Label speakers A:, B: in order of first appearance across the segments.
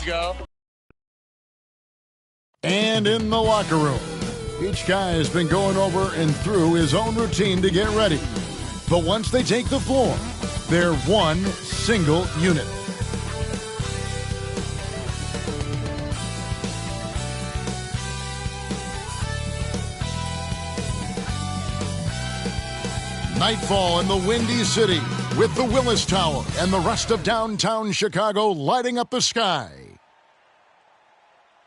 A: Let's go.
B: And in the locker room, each guy has been going over and through his own routine to get ready. But once they take the floor, they're one single unit. Nightfall in the Windy City with the Willis Tower and the rest of downtown Chicago lighting up the sky.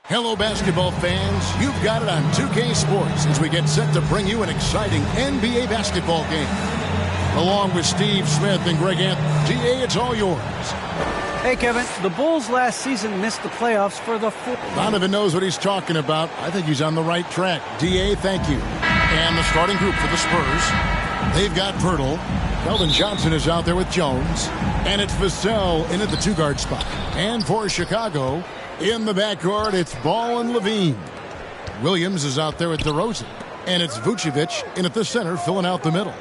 B: Hello, basketball fans. You've got it on 2K Sports as we get set to bring you an exciting NBA basketball game. Along with Steve Smith and Greg Anthony, GA, it's all yours.
C: Hey, Kevin, the Bulls last season missed the playoffs for the fourth.
B: Donovan knows what he's talking about. I think he's on the right track. DA, thank you. And the starting group for the Spurs. They've got Pirtle. Keldon Johnson is out there with Jones. And it's Vassell in at the two-guard spot. And for Chicago, in the backcourt, it's Ball and Levine. Williams is out there with DeRozan. And it's Vucevic in at the center, filling out the middle.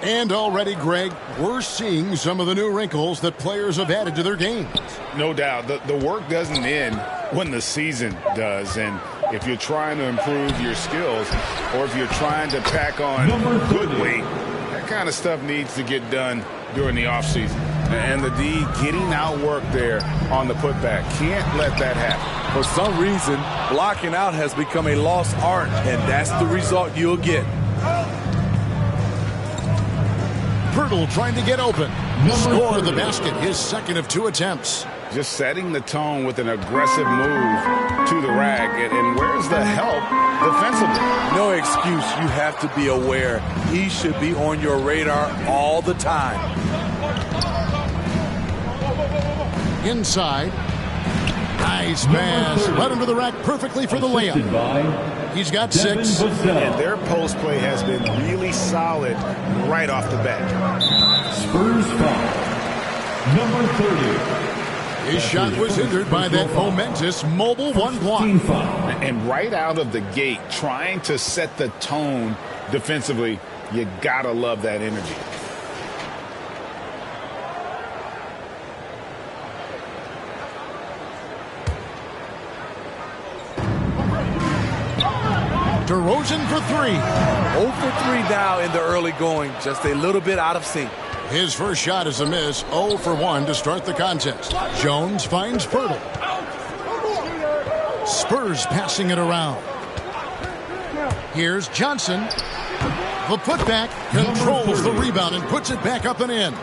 B: And already, Greg, we're seeing some of the new wrinkles that players have added to their games.
D: No doubt. The work doesn't end when the season does. And if you're trying to improve your skills or if you're trying to pack on good weight, that kind of stuff needs to get done during the offseason. And the D getting outworked there on the putback. Can't let that happen.
E: For some reason, blocking out has become a lost art, and that's the result you'll get.
B: Pirtle trying to get open. Score the basket, his second of 2 attempts.
D: Just setting the tone with an aggressive move to the rack. And where's the help defensively?
E: No excuse. You have to be aware. He should be on your radar all the time.
B: Inside. Nice pass. Right under the rack perfectly for the layup. He's got 6.
D: And their post play has been really solid right off the bat.
F: Spurs foul. Number 30.
B: His shot was hindered by that momentous mobile one block.
D: And right out of the gate, trying to set the tone defensively, you gotta love that energy.
B: DeRozan for 3.
E: 0 for 3 now in the early going, just a little bit out of sync.
B: His first shot is a miss, 0 for 1 to start the contest. Jones finds Pirtle. Spurs passing it around. Here's Johnson. The putback controls the rebound and puts it back up and in.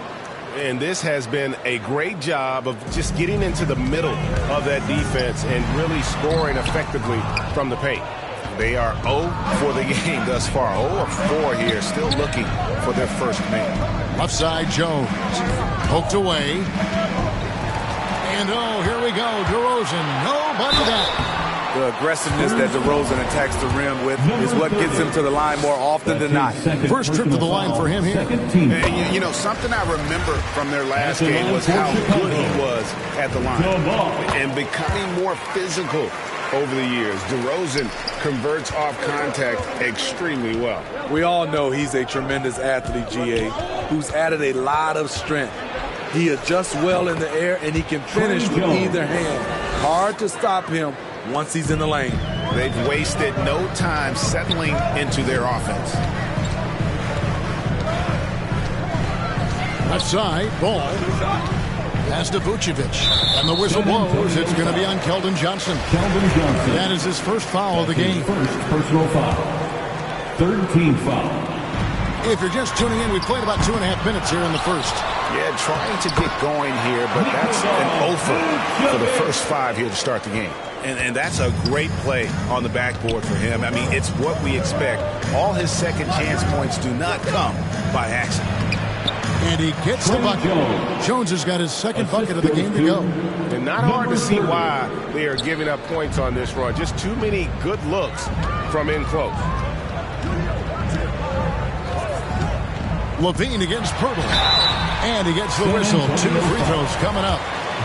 G: And this has been a great job of just getting into the middle of that defense and really scoring effectively from the paint. They are 0 for the game thus far. 0 of 4 here, still looking for their first man.
B: Left side, Jones. Poked away. And here we go. DeRozan, nobody down.
E: The aggressiveness that DeRozan attacks the rim with is what gets him to the line more often than not.
B: First trip to the line for him here.
D: And you know, something I remember from their last game was how good he was at the line. And becoming more physical over the years. DeRozan converts off contact extremely well.
E: We all know he's a tremendous athlete, GA, who's added a lot of strength. He adjusts well in the air, and he can finish with either hand. Hard to stop him once he's in the lane.
D: They've wasted no time settling into their offense.
B: Left side, Ball. Pass to Vucevic. And the whistle blows. It's going to be on Keldon Johnson. That is his first foul of the game.
F: First personal foul. 13th foul.
B: If you're just tuning in, we played about 2.5 minutes here in the first.
D: Yeah, trying to get going here, but that's an offer for the first 5 here to start the game.
G: And that's a great play on the backboard for him. I mean, it's what we expect. All his second chance points do not come by accident.
B: And he gets the bucket. Jones has got his second bucket of the game to go.
G: And not hard to see why they are giving up points on this run. Just too many good looks from in close.
B: Levine against Pirtle. And he gets the whistle. 2 free throws coming up.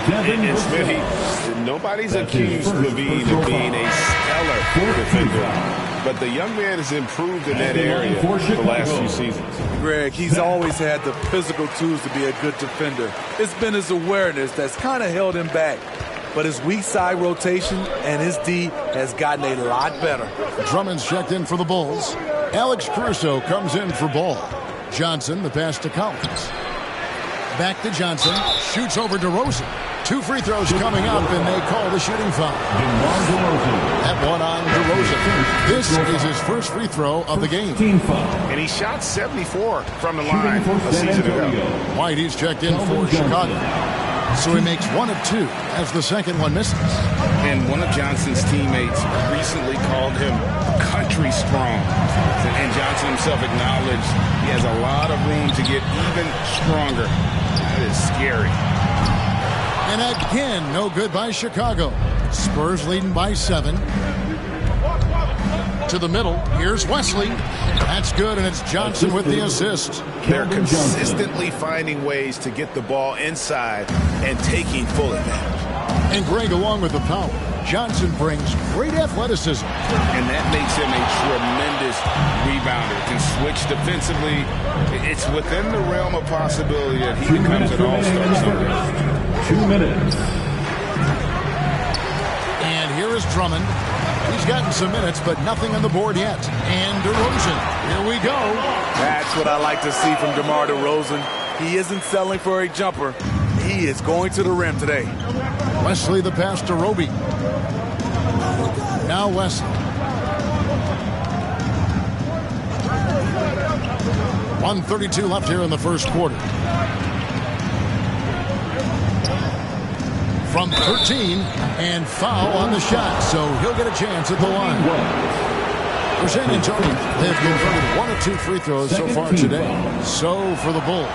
G: And Smitty, nobody's accused Levine of being a stellar defender. But the young man has improved in that area the last few seasons.
E: Greg, he's always had the physical tools to be a good defender. It's been his awareness that's kind of held him back. but his weak side rotation and his D has gotten a lot better.
B: Drummond's checked in for the Bulls. Alex Caruso comes in for Ball. Johnson, the pass to Collins. Back to Johnson. Shoots over DeRozan. 2 free throws coming up, and they call the shooting foul. That one on DeRozan. This is his first free throw of the game.
G: And he shot 74 from the line a season ago.
B: White, he's checked in for Chicago. So he makes 1 of 2 as the second one misses.
D: And one of Johnson's teammates recently called him country strong. And Johnson himself acknowledged he has a lot of room to get even stronger. That is scary.
B: And again, no good by Chicago. Spurs leading by 7. To the middle. Here's Wesley. That's good, and it's Johnson with the assist.
G: They're consistently finding ways to get the ball inside and taking full advantage.
B: And Greg along with the power. Johnson brings great athleticism.
D: And that makes him a tremendous rebounder. Can switch defensively. It's within the realm of possibility that he becomes an all-star someday.
F: 2 minutes.
B: And here is Drummond. He's gotten some minutes, but nothing on the board yet. And DeRozan. Here we go.
E: That's what I like to see from DeMar DeRozan. He isn't settling for a jumper. He is going to the rim today.
B: Wesley the pass to Roby. Now Wesley. 1:32 left here in the first quarter. From 13, and foul on the shot, so he'll get a chance at the line. For San Antonio, they've converted 1 of 2 free throws so far today. So for the Bulls,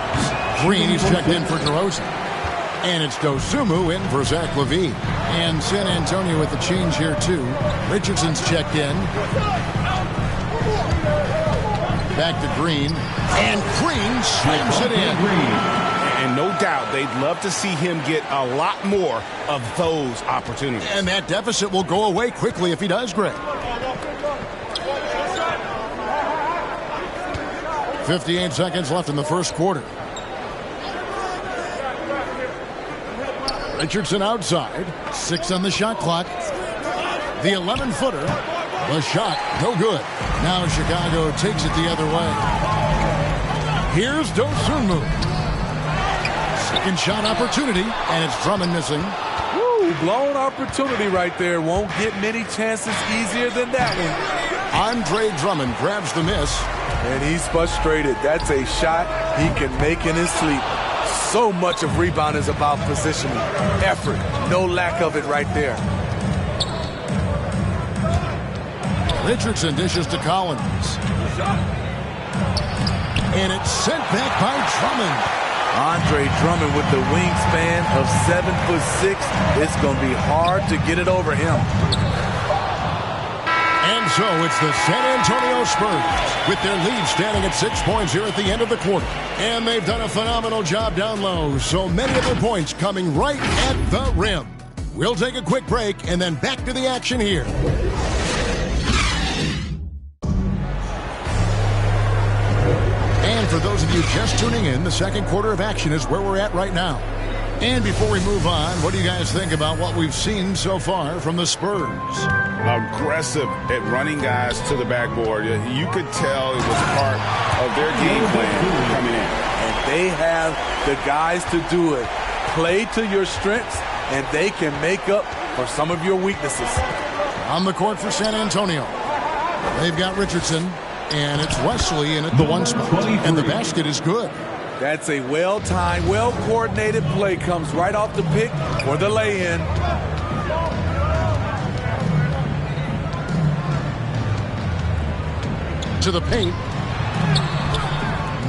B: Green, he's checked in for DeRozan. And it's Dosunmu in for Zach LaVine. And San Antonio with the change here, too. Richardson's checked in. Back to Green. And Green slams it in.
G: And no doubt they'd love to see him get a lot more of those opportunities.
B: And that deficit will go away quickly if he does, Greg. 58 seconds left in the first quarter. Richardson outside. 6 on the shot clock. The 11-footer. The shot, no good. Now Chicago takes it the other way. Here's Dosunmu. Second shot opportunity, and it's Drummond missing.
E: Woo, blown opportunity right there. Won't get many chances easier than that one.
B: Andre Drummond grabs the miss.
E: And he's frustrated. That's a shot he can make in his sleep. So much of rebound is about positioning. Effort. No lack of it right there.
B: Richardson dishes to Collins. And it's sent back by Drummond.
E: Andre Drummond with the wingspan of 7'6". It's going to be hard to get it over him.
B: And so it's the San Antonio Spurs with their lead standing at 6 points here at the end of the quarter. And they've done a phenomenal job down low. So many of their points coming right at the rim. We'll take a quick break and then back to the action here. And for those of you just tuning in, the second quarter of action is where we're at right now. And before we move on, what do you guys think about what we've seen so far from the Spurs?
D: Aggressive at running guys to the backboard. You could tell it was part of their game plan coming in.
E: And they have the guys to do it. Play to your strengths, and they can make up for some of your weaknesses.
B: On the court for San Antonio, they've got Richardson, and it's Wesley in at the 1 spot. And the basket is good.
E: That's a well-timed, well-coordinated play. Comes right off the pick for the lay-in.
B: To the paint.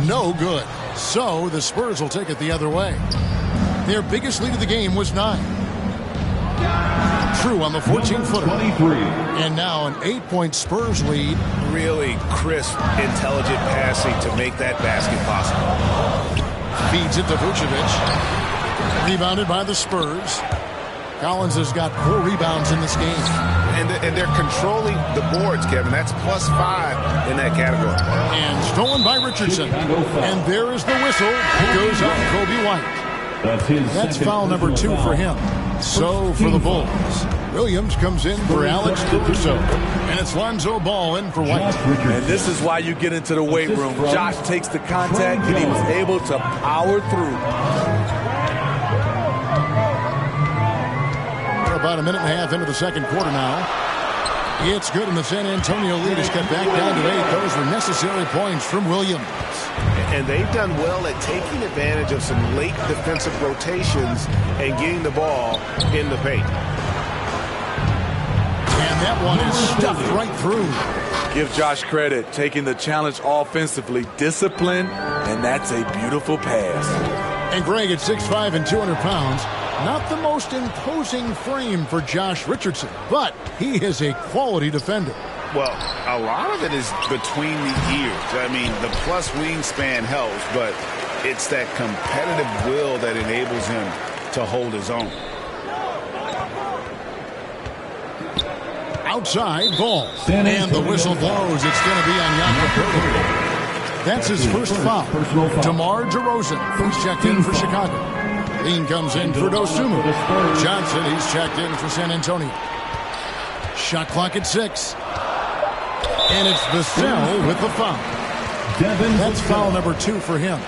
B: No good. So the Spurs will take it the other way. Their biggest lead of the game was 9. True on the 14-footer. And now an 8-point Spurs lead.
G: Really crisp, intelligent passing to make that basket possible.
B: Feeds it to Vucevic. Rebounded by the Spurs. Collins has got 4 rebounds in this game.
G: And they're controlling the boards, Kevin. That's +5 in that category.
B: And stolen by Richardson. And there is the whistle. It goes on Kobe White. That's foul number 2 for him. So for the Bulls, Williams comes in for Alex Caruso, and it's Lonzo Ball in for White.
E: And this is why you get into the weight room. Josh takes the contact, and he was able to power through.
B: We're about a minute and a half into the second quarter now. It's good, and the San Antonio lead is cut back down to 8. Those were necessary points from Williams.
G: And they've done well at taking advantage of some late defensive rotations and getting the ball in the paint.
B: And that one is stuffed right through.
E: Give Josh credit, taking the challenge offensively, discipline, and that's a beautiful pass.
B: And Greg at 6'5" and 200 pounds. Not the most imposing frame for Josh Richardson, but he is a quality defender.
D: Well, a lot of it is between the ears. I mean, the plus wingspan helps, but it's that competitive will that enables him to hold his own.
B: Outside ball. And the whistle blows. It's going to be on Jakob. That's his first foul. DeMar DeRozan, who's checked in for Chicago. Lean comes in for Dosunmu. Johnson, he's checked in for San Antonio. Shot clock at 6. And it's Vassell with the foul. That's foul number 2 for him.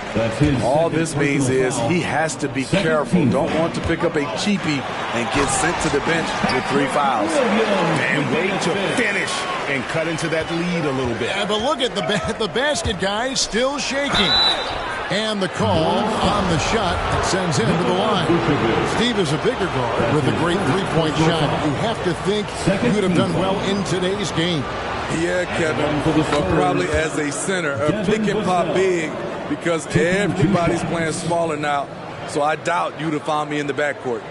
E: All this means is he has to be careful. Don't want to pick up a cheapie and get sent to the bench with 3 fouls.
D: And wait to finish and cut into that lead a little bit.
B: Yeah, but look at the basket guy still shaking. And the call on the shot that sends him to the line. Steve is a bigger guard with a great three-point shot. You have to think he would have done well in today's game.
E: Yeah, Kevin, but probably as a center, a pick and pop big, because everybody's playing smaller now. So I doubt you'd have found me in the backcourt.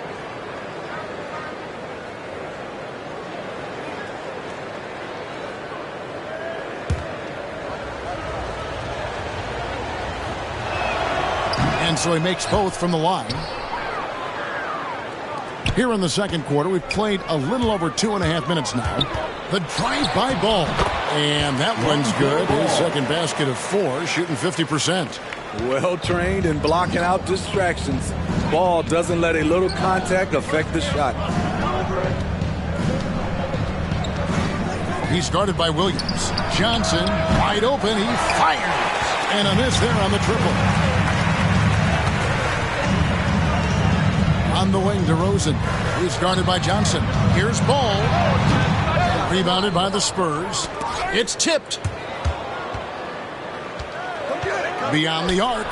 B: And so he makes both from the line. Here in the second quarter, we've played a little over 2.5 minutes now. The drive-by ball. And that one's good. His second basket of 4, shooting 50%.
E: Well-trained and blocking out distractions. Ball doesn't let a little contact affect the shot.
B: He's guarded by Williams. Johnson, wide open. He fires. And a miss there on the triple. On the wing, DeRozan. He's guarded by Johnson. Here's Ball. Rebounded by the Spurs. It's tipped. Beyond the arc.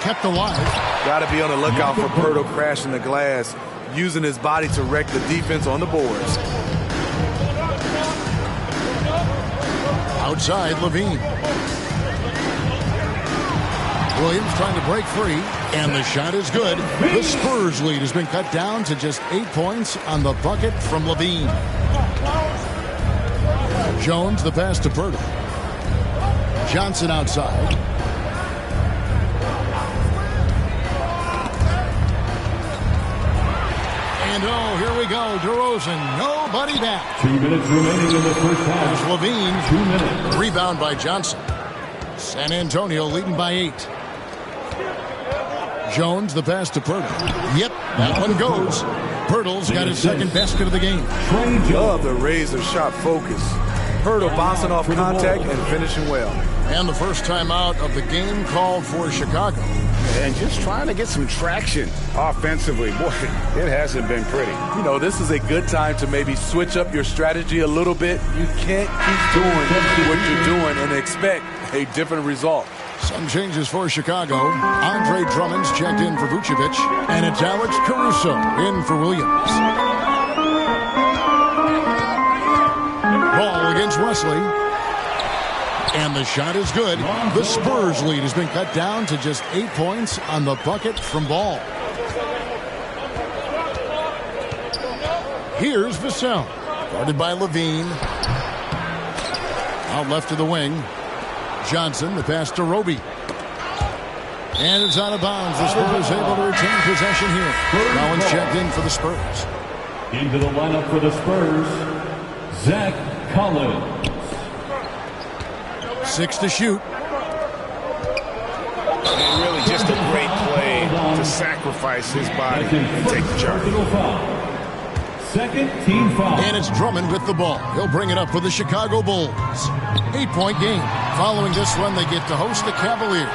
B: Kept alive.
E: Got to be on the lookout for Pirtle crashing the glass, using his body to wreck the defense on the boards.
B: Outside, Levine. Williams trying to break free, and the shot is good. The Spurs lead has been cut down to just 8 points on the bucket from Levine. Jones, the pass to Pirtle. Johnson outside. And oh, here we go. DeRozan, nobody back.
F: 2 minutes remaining in the first half.
B: There's Levine.
F: 2 minutes.
B: Rebound by Johnson. San Antonio leading by 8. Jones, the pass to Pirtle. Yep, that one goes. Pirtle's got his second basket of the game.
E: Love the razor-sharp focus. Pirtle bouncing off contact and finishing well.
B: And the first time out of the game called for Chicago.
D: And just trying to get some traction offensively. Boy, it hasn't been pretty.
E: You know, this is a good time to maybe switch up your strategy a little bit. You can't keep doing what you're doing and expect a different result.
B: Some changes for Chicago. Andre Drummond's checked in for Vucevic. And it's Alex Caruso in for Williams. Ball against Wesley. And the shot is good. The Spurs lead has been cut down to just 8 points on the bucket from Ball. Here's Vassell. Guarded by Levine. Out left to the wing. Johnson, the pass to Roby. And it's out of bounds. The Spurs able to retain possession here. Collins checked in for the Spurs.
F: Into the lineup for the Spurs, Zach Collins.
B: 6 to shoot.
D: And really just a great play to to sacrifice his body and take the charge.
F: Second team foul.
B: And it's Drummond with the ball. He'll bring it up for the Chicago Bulls. 8-point game. Following this one, they get to host the Cavaliers.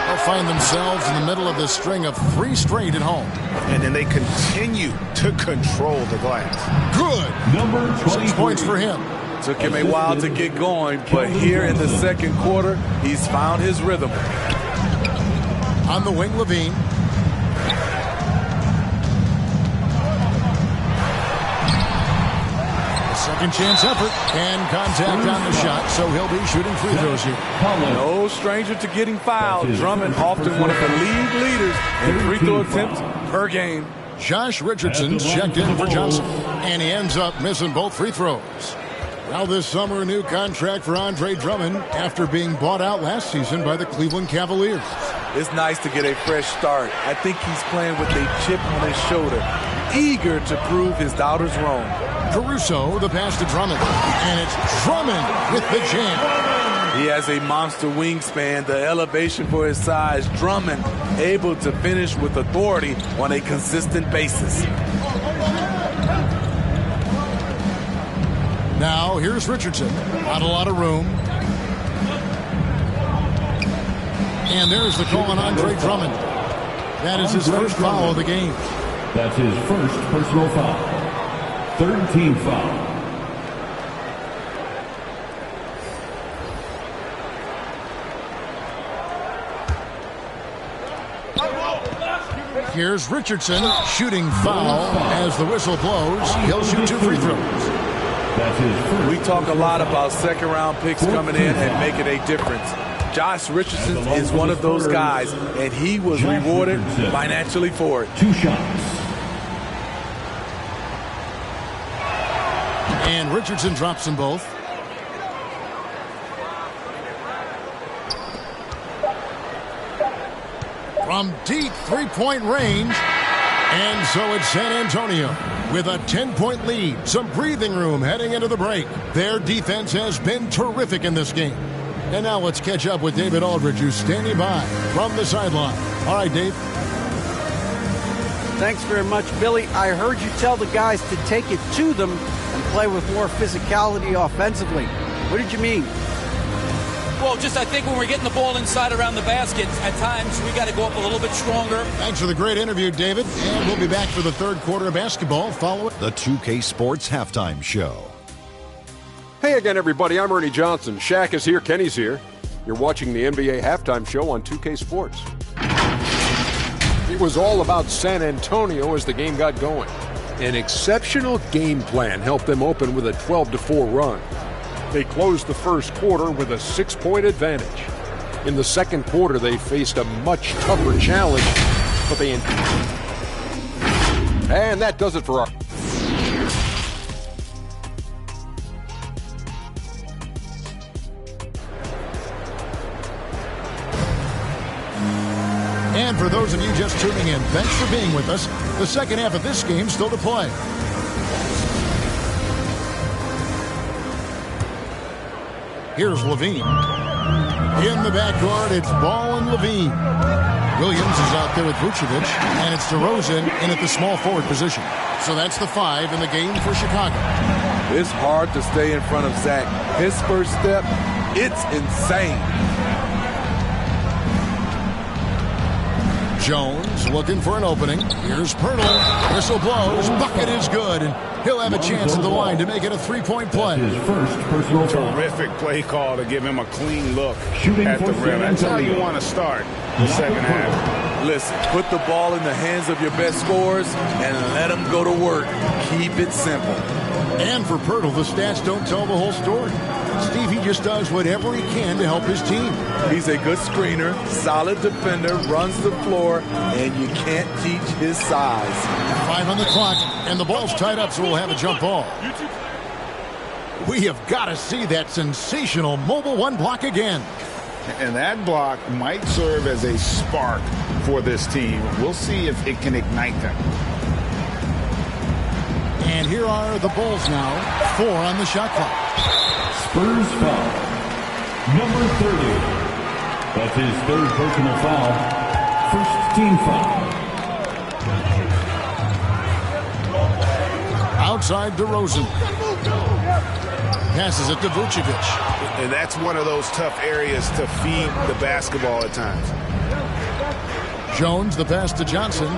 B: They'll find themselves in the middle of this string of 3 straight at home.
D: And then they continue to control the glass.
B: Good.
F: Number
B: 6 points for him.
E: Took him a while to get going, but here in the second quarter, he's found his rhythm.
B: On the wing, Levine. Second chance effort and contact on the shot, so he'll be shooting free throws here.
E: No stranger to getting fouled. Drummond often one of the league leaders in free throw attempts per game.
B: Josh Richardson checked in for Johnson, and he ends up missing both free throws. Well, this summer, a new contract for Andre Drummond after being bought out last season by the Cleveland Cavaliers.
E: It's nice to get a fresh start. I think he's playing with a chip on his shoulder, eager to prove his doubters wrong.
B: Caruso, the pass to Drummond, and it's Drummond with the jam.
E: He has a monster wingspan, the elevation for his size. Drummond able to finish with authority on a consistent basis.
B: Now, here's Richardson. Not a lot of room. And there's the call on Andre Drummond. That is his first foul of the game.
F: That's his first personal foul. Third team foul.
B: Here's Richardson shooting foul as the whistle blows. He'll shoot 2 free throws.
F: That's his first.
E: We talk a lot about second-round picks coming in and making a difference. Josh Richardson is one of those guys, and he was rewarded financially for it.
F: 2 shots.
B: And Richardson drops them both. From deep 3-point range. And so it's San Antonio with a 10-point lead. Some breathing room heading into the break. Their defense has been terrific in this game. And now let's catch up with David Aldridge, who's standing by from the sideline. All right, Dave.
C: Thanks very much, Billy. I heard you tell the guys to take it to them and play with more physicality offensively. What did you mean?
A: Well, just I think when we're getting the ball inside around the basket, at times we got to go up a little bit stronger.
B: Thanks for the great interview, David. And we'll be back for the third quarter of basketball following
H: the 2K Sports Halftime Show.
I: Hey again, everybody. I'm Ernie Johnson. Shaq is here. Kenny's here. You're watching the NBA Halftime Show on 2K Sports. It was all about San Antonio as the game got going. An exceptional game plan helped them open with a 12-4 run. They closed the first quarter with a 6-point advantage. In the second quarter, they faced a much tougher challenge, but they... And that does it for our...
B: And for those of you just tuning in, thanks for being with us. The second half of this game still to play. Here's Levine. In the backcourt, it's Ball and Levine. Williams is out there with Vucevic, and it's DeRozan in at the small forward position. So that's the 5 in the game for Chicago.
E: It's hard to stay in front of Zach. His first step, it's insane.
B: Jones looking for an opening. Here's Pirtle. Whistle blows. Bucket is good. And he'll have a chance at the line to make it a 3-point play.
F: His first personal foul.
D: Terrific play call to give him a clean look
F: Shooting
D: at the
F: for
D: rim. That's how you
F: Antonio.
D: want to start the second half.
E: Listen, put the ball in the hands of your best scorers and let them go to work. Keep it simple.
B: And for Pirtle, the stats don't tell the whole story. Steve, he just does whatever he can to help his team.
E: He's a good screener, solid defender, runs the floor, and you can't teach his size.
B: 5 on the clock, and the ball's tied up, so we'll have a jump ball. We have got to see that sensational mobile 1 block again.
D: And that block might serve as a spark for this team. We'll see if it can ignite them.
B: And here are the Bulls now. 4 on the shot clock.
F: Spurs foul. Number 30. That's his third personal foul. First team foul.
B: outside DeRozan. Passes it to Vucevic.
D: And that's one of those tough areas to feed the basketball at times.
B: Jones, the pass to Johnson.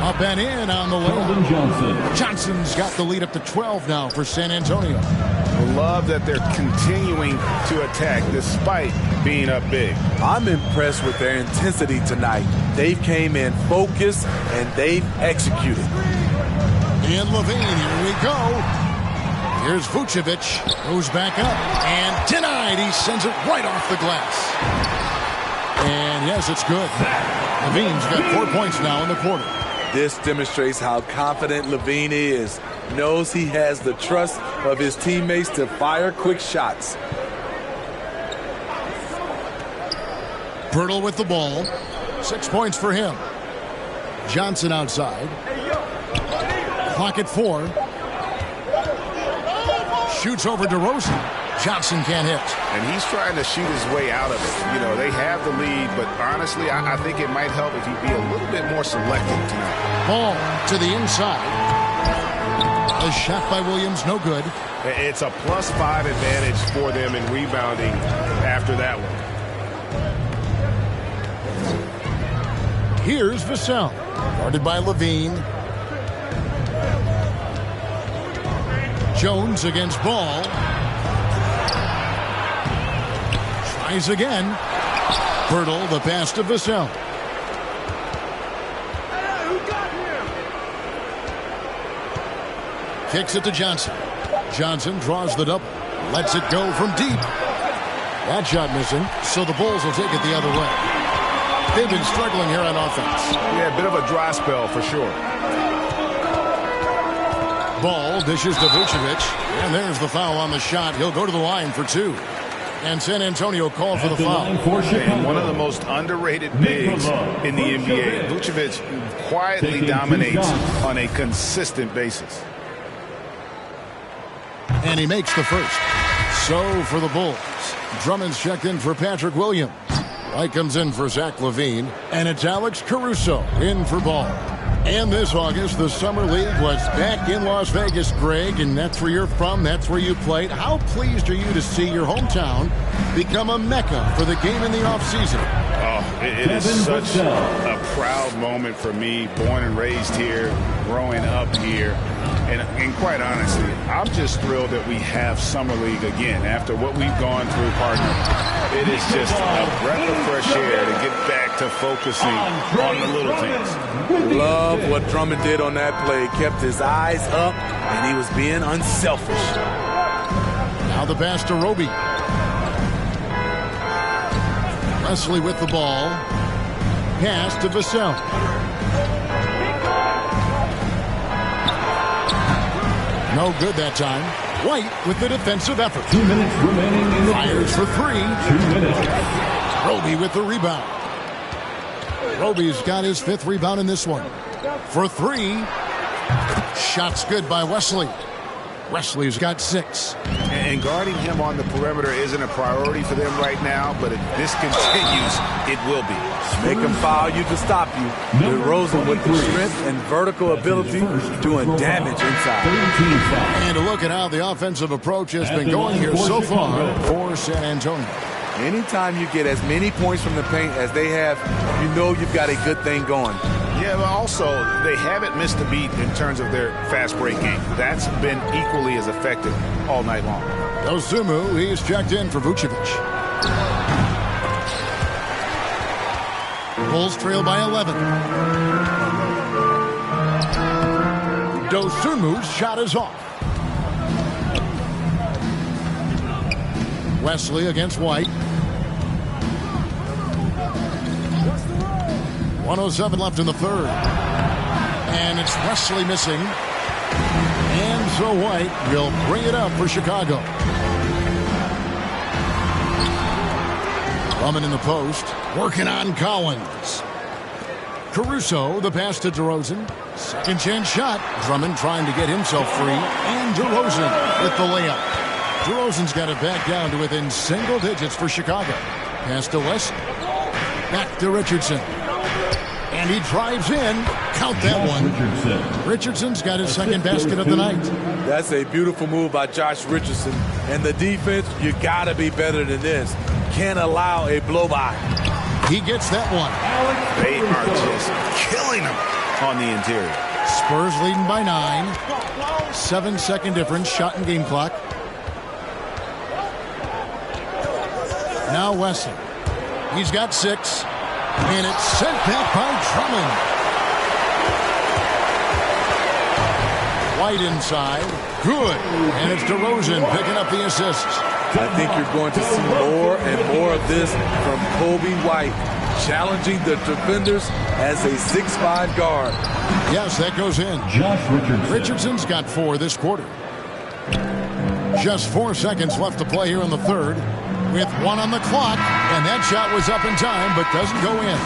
B: Up and in on the layup. Johnson's got the lead up to 12 now for San Antonio.
D: I love that they're continuing to attack despite being up big.
E: I'm impressed with their intensity tonight. They've came in focused and they've executed.
B: And LaVine, here we go. Here's Vucevic, goes back up, and denied. He sends it right off the glass. And yes, it's good. LaVine's got 4 points now in the quarter.
E: This demonstrates how confident LaVine is. Knows he has the trust of his teammates to fire quick shots.
B: Pirtle with the ball. 6 points for him. Johnson outside. Clock at 4. Shoots over DeRozan. Johnson can't hit.
D: And he's trying to shoot his way out of it. You know, they have the lead, but honestly, I think it might help if he'd be a little bit more selective tonight.
B: Ball to the inside. A shot by Williams, no good.
D: It's a +5 advantage for them in rebounding after that one.
B: Here's Vassell, guarded by LaVine. Jones against Ball. Tries again. Pirtle, the pass to Vassell. Kicks it to Johnson. Johnson draws the double. Lets it go from deep. That shot missing, so the Bulls will take it the other way. They've been struggling here on offense.
D: Yeah, a bit of a dry spell for sure.
B: Ball dishes to Vucevic. And there's the foul on the shot. He'll go to the line for 2. And San Antonio called for the foul.
D: And one of the most underrated bigs in the NBA. Vucevic quietly dominates on a consistent basis.
B: And he makes the first. So for the Bulls, Drummond's checked in for Patrick Williams. White comes in for Zach LaVine. And it's Alex Caruso in for Ball. And this August, the Summer League was back in Las Vegas, Greg, and that's where you're from, that's where you played. How pleased are you to see your hometown become a mecca for the game in the offseason?
D: Oh, it is such a proud moment for me, born and raised here, growing up here. And quite honestly, I'm just thrilled that we have Summer League again. After what we've gone through, partner, it is just a breath of fresh air to get back to focusing on the little things.
E: Love what Drummond did on that play. Kept his eyes up, and he was being unselfish.
B: Now the pass to Roby. Wesley with the ball. Pass to Vassell. No good that time. White with the defensive effort.
F: 2 minutes remaining in the
B: fires for 3.
F: 2 minutes.
B: Roby with the rebound. Roby's got his 5th rebound in this one. For 3. Shots good by Wesley. Wesley's got 6.
D: And guarding him on the perimeter isn't a priority for them right now, but if this continues, it will be.
E: Make him foul you to stop you. DeRozan with the strength and vertical ability doing damage inside.
B: And a look at how the offensive approach has been going here so far for San Antonio.
E: Anytime you get as many points from the paint as they have, you know you've got a good thing going.
D: Yeah, but also, they haven't missed a beat in terms of their fast break game. That's been equally as effective all night long.
B: Dosunmu, he's checked in for Vucevic. Bulls trail by 11. Dosunmu's shot is off. Wesley against White. 1:07 left in the third. And it's Wesley missing. And so White will bring it up for Chicago. Drummond in the post. Working on Collins. Caruso, the pass to DeRozan. Second chance shot. Drummond trying to get himself free. And DeRozan with the layup. DeRozan's got it back down to within single digits for Chicago. Pass to Wesley. Back to Richardson. And he drives in. Count that one. Richardson's got his second basket of the night.
E: That's a beautiful move by Josh Richardson. And the defense, you got to be better than this. Can't allow a blow-by.
B: He gets that one.
D: They are just killing him on the interior.
B: Spurs leading by 9. 7-second difference, shot and game clock. Now Wesley. He's got 6. And it's sent back by Drummond. White inside. Good. And it's DeRozan picking up the assist.
E: I think you're going to see more and more of this from Kobe White, challenging the defenders as a 6'5" guard.
B: Yes, that goes in.
F: Josh Richardson.
B: Richardson's got 4 this quarter. Just 4 seconds left to play here in the third. With 1 on the clock, and that shot was up in time, but doesn't go in.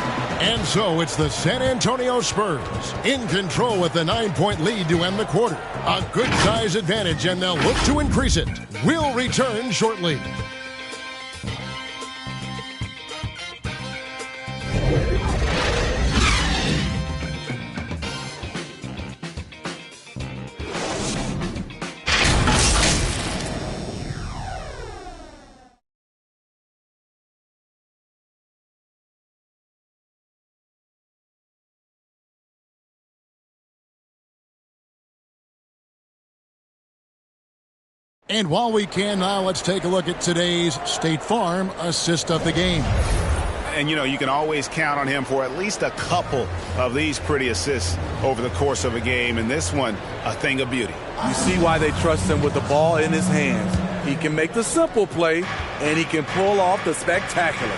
B: And so it's the San Antonio Spurs in control with the 9-point lead to end the quarter. A good size advantage, and they'll look to increase it. We'll return shortly. And while we can now, let's take a look at today's State Farm assist of the game.
D: And, you know, you can always count on him for at least a couple of these pretty assists over the course of a game. And this one, a thing of beauty.
E: You see why they trust him with the ball in his hands. He can make the simple play, and he can pull off the spectacular.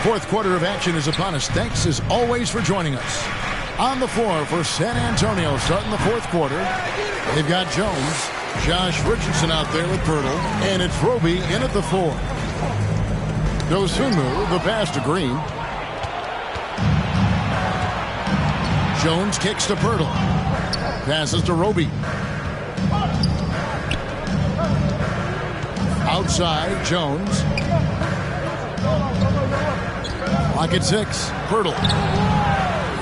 B: Fourth quarter of action is upon us. Thanks, as always, for joining us. On the floor for San Antonio, starting the fourth quarter, they've got Jones, Josh Richardson out there with Pirtle, and it's Roby in at the 4. Dosunmu, the pass to Green. Jones kicks to Pirtle. Passes to Roby. Outside, Jones. Clock at 6, Pirtle.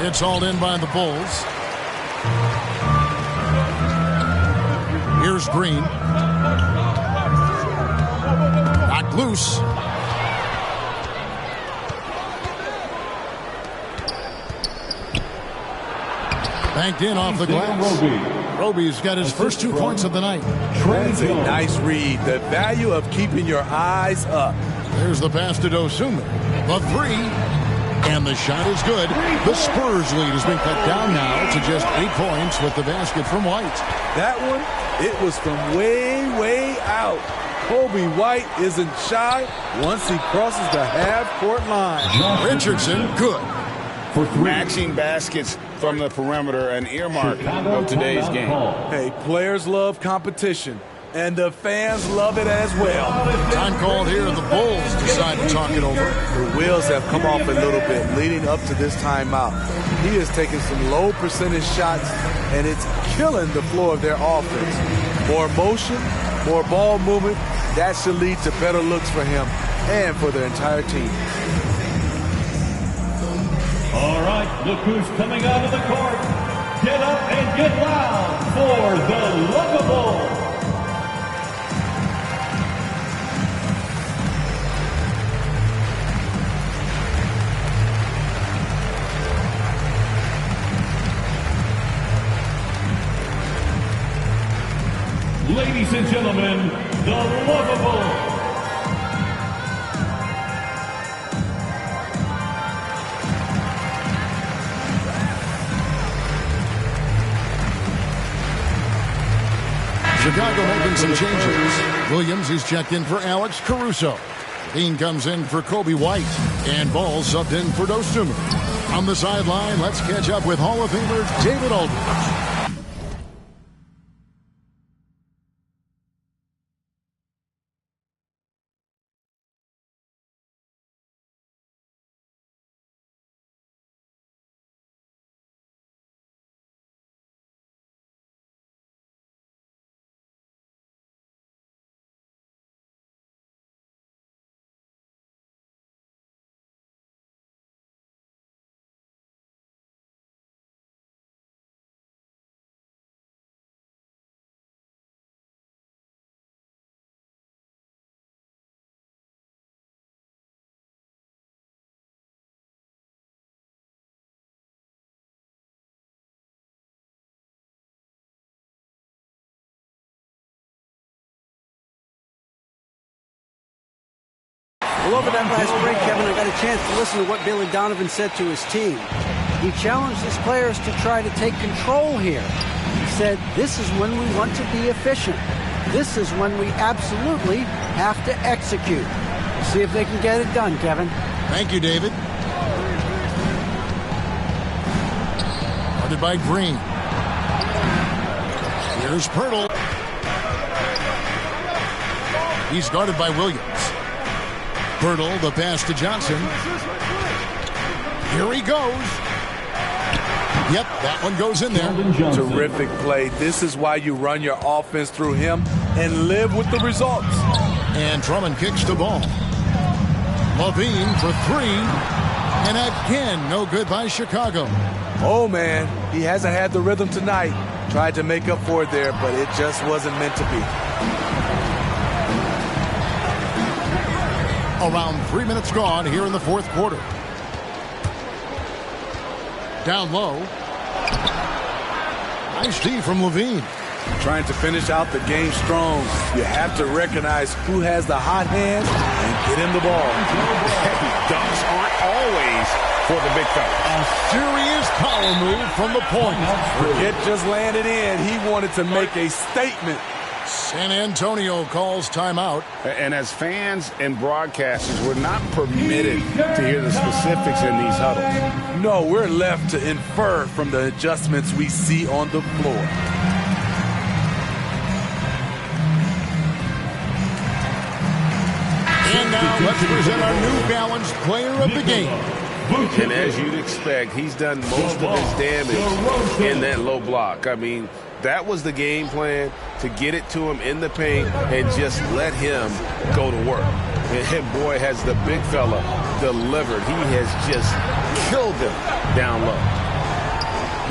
B: It's hauled in by the Bulls. Here's Green. Knocked loose. Banked in off the glass. Roby's got his first 2 points of the night.
E: That's a nice read. The value of keeping your eyes up.
B: There's the pass to Dosunmu. The 3. And the shot is good. The Spurs lead has been cut down now to just 8 points with the basket from White.
E: That one, it was from way, way out. Kobe White isn't shy once he crosses the half-court line.
B: Richardson, good.
F: For 3.
D: Matching baskets from the perimeter, an earmark of today's game.
E: Hey, players love competition, and the fans love it as well.
B: Time called here. The Bulls decide to talk it over.
E: The wheels have come off a little bit leading up to this timeout. He has taken some low percentage shots, and it's killing the flow of their offense. More motion, more ball movement, that should lead to better looks for him and for their entire team.
F: All right, look who's coming out of the court. Get up and get loud for the Lookable. Ladies and gentlemen, the Lookable.
B: Chicago making some changes. Williams, he's checked in for Alex Caruso. Dean comes in for Kobe White. And Ball subbed in for Dosunmu. On the sideline, let's catch up with Hall of Famer David Aldridge.
C: Well, over that last break, Kevin, I got a chance to listen to what Billy Donovan said to his team. He challenged his players to try to take control here. He said, this is when we want to be efficient. This is when we absolutely have to execute. We'll see if they can get it done, Kevin.
B: Thank you, David. Guarded by Green. Here's Pirtle. He's guarded by Williams. Pirtle, the pass to Johnson. Here he goes. Yep, that one goes in there.
E: Terrific play. This is why you run your offense through him and live with the results.
B: And Drummond kicks the ball. Levine for three. And again, no good by Chicago.
E: Oh, man, he hasn't had the rhythm tonight. Tried to make up for it there, but it just wasn't meant to be.
B: Around 3 minutes gone here in the fourth quarter. Down low. Nice D from Levine.
E: Trying to finish out the game strong. You have to recognize who has the hot hand and get him the ball.
D: Heavy dunks aren't always for the big fella.
B: A serious power move from the point.
E: It just landed in. He wanted to make a statement.
B: San Antonio calls timeout.
D: And as fans and broadcasters, we're not permitted to hear the specifics in these huddles.
E: No, we're left to infer from the adjustments we see on the floor.
B: And now let's present our New Balance player of the game.
D: And as you'd expect, he's done most of his damage in that low block. I mean, that was the game plan, to get it to him in the paint and just let him go to work. And boy, has the big fella delivered. He has just killed them down low.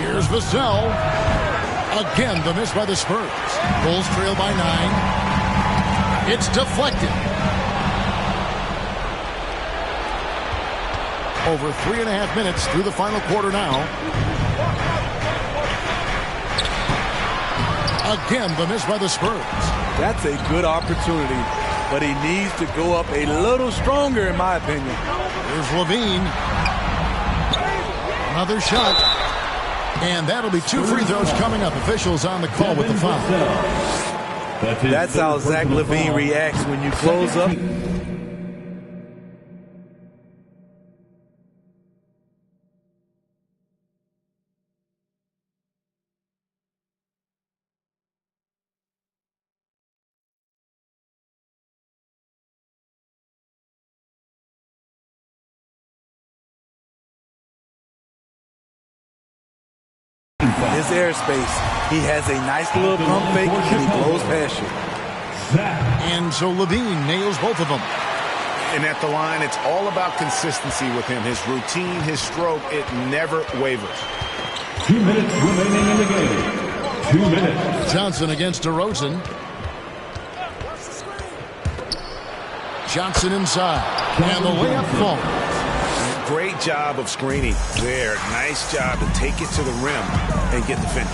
B: Here's Vassell. Again, the miss by the Spurs. Bulls trail by 9. It's deflected. Over 3.5 minutes through the final quarter now. Again, the miss by the Spurs.
E: That's a good opportunity, but he needs to go up a little stronger, in my opinion.
B: Here's Levine. Another shot. And that'll be 2 free throws coming up. Officials on the call with the foul.
E: That's how Zach LaVine reacts when you close up. His airspace. He has a nice little pump fake, and he blows past you.
B: And so Levine nails both of them.
D: And at the line, it's all about consistency with him. His routine, his stroke, it never wavers.
F: 2 minutes remaining in the game. 2 minutes.
B: Johnson against DeRozan. Johnson inside. And the layup falls.
D: Great job of screening there. Nice job to take it to the rim and get the finish.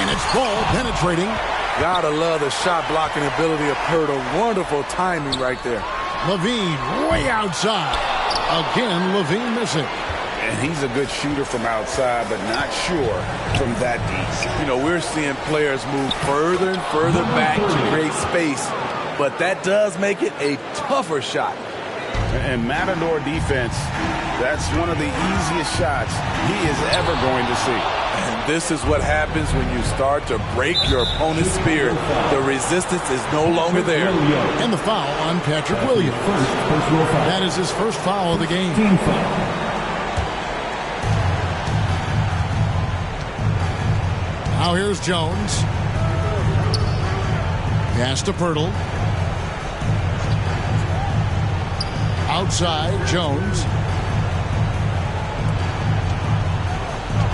B: And it's ball penetrating.
E: Gotta love the shot blocking ability of Pirtle. Wonderful timing right there.
B: Levine way outside. Again, Levine missing.
D: And he's a good shooter from outside, but not sure from that deep.
E: You know, we're seeing players move further and further back to create space, but that does make it a tougher shot.
D: And Matador defense, that's one of the easiest shots he is ever going to see.
E: And this is what happens when you start to break your opponent's spirit. The resistance is no longer there.
B: And the foul on Patrick Williams. That is his first foul of the game.
F: Team foul.
B: Now here's Jones. Pass to Pirtle. Outside, Jones.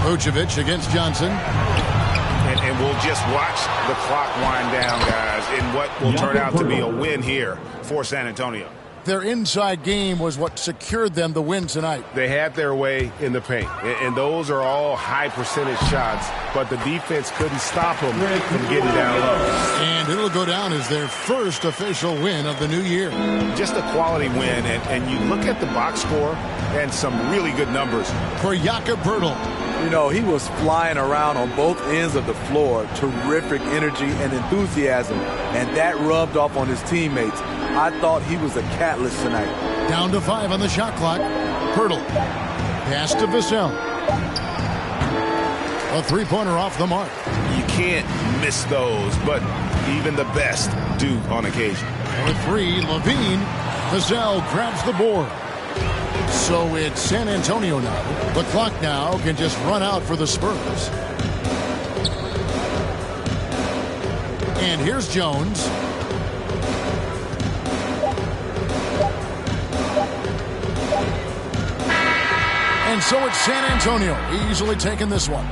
B: Vucevic against Johnson.
D: And we'll just watch the clock wind down, guys, in what will turn out to be a win here for San Antonio.
B: their inside game was what secured them the win tonight.
G: They had their way in the paint, and those are all high percentage shots, but the defense couldn't stop them from getting down low.
B: And it'll go down as their first official win of the new year.
G: Just a quality win, and you look at the box score and some really good numbers.
B: For Jakob Poeltl.
E: You know, he was flying around on both ends of the floor. Terrific energy and enthusiasm, and that rubbed off on his teammates. I thought he was a catalyst tonight.
B: Down to 5 on the shot clock. Poeltl. Pass to Vassell. A three-pointer off the mark.
G: You can't miss those, but even the best do on occasion.
B: For 3, Levine. Vassell grabs the board. So it's San Antonio now. The clock now can just run out for the Spurs. And here's Jones. And so it's San Antonio easily taking this one.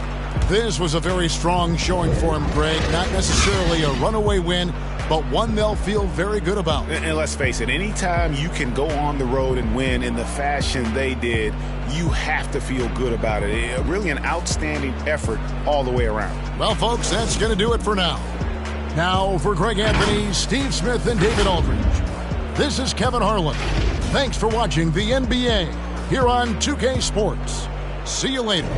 B: This was a very strong showing for him, Greg. Not necessarily a runaway win, but one they'll feel very good about.
G: And let's face it, anytime you can go on the road and win in the fashion they did, you have to feel good about it. Really an outstanding effort all the way around.
B: Well, folks, that's going to do it for now. Now, for Greg Anthony, Steve Smith, and David Aldridge, this is Kevin Harlan. Thanks for watching the NBA here on 2K Sports. See you later.